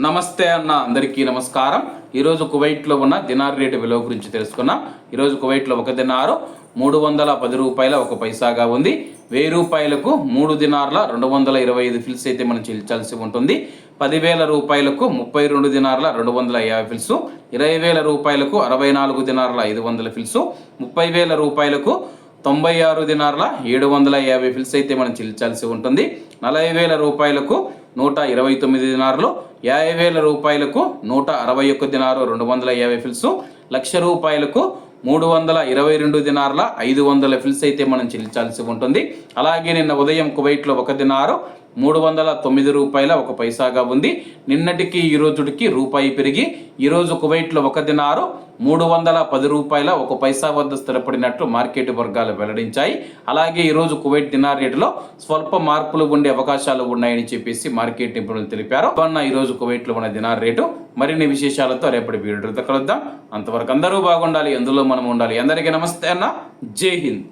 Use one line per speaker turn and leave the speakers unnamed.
నమస్తే అన్న, అందరికీ నమస్కారం. ఈరోజు కువైట్లో ఉన్న దినార్ రేటు విలువ గురించి తెలుసుకున్నాం. ఈరోజు కువైట్లో ఒక దినారు 310 రూపాయల 1 పైసాగా ఉంది. 1000 రూపాయలకు 3 దినార్ల 225 ఫిల్స్ అయితే మనం చెల్లించాల్సి ఉంటుంది. 10,000 రూపాయలకు 32 దినార్ల 250 ఫిల్స్, 20,000 రూపాయలకు 64 దినార్ల 500 ఫిల్స్, 30,000 రూపాయలకు 96 దినార్ల 750 ఫిల్స్ అయితే మనం చెల్లించాల్సి ఉంటుంది. 40,000 రూపాయలకు 129 దినార్లు, 50,000 రూపాయలకు 161 దినారు 250 ఫిల్స్, 1,00,000 రూపాయలకు 322 దినార్ల 500 ఫిల్స్ అయితే మనం చెల్లించాల్సి ఉంటుంది. అలాగే నిన్న ఉదయం కువైట్లో ఒక దినారు 309 రూపాయల 1 పైసాగా ఉంది. నిన్నటికి ఈ రోజుకి రూపాయి పెరిగి ఈరోజు కువైట్లో ఒక దినారు 310 రూపాయల 1 పైసా వద్ద స్థిరపడినట్లు మార్కెట్ వర్గాలు వెల్లడించాయి. అలాగే ఈరోజు కువైట్ దినార్ రేటులో స్వల్ప మార్పులు ఉండే అవకాశాలు ఉన్నాయని చెప్పేసి మార్కెట్ నిపుణులు తెలిపారు. ఈరోజు కువైట్లో ఉన్న దినార్ రేటు మరిన్ని విశేషాలతో రేపటి వీడియోతో కలుద్దాం. అంతవరకు అందరూ బాగుండాలి, అందులో మనం ఉండాలి. అందరికీ నమస్తే అన్న, జై హింద్.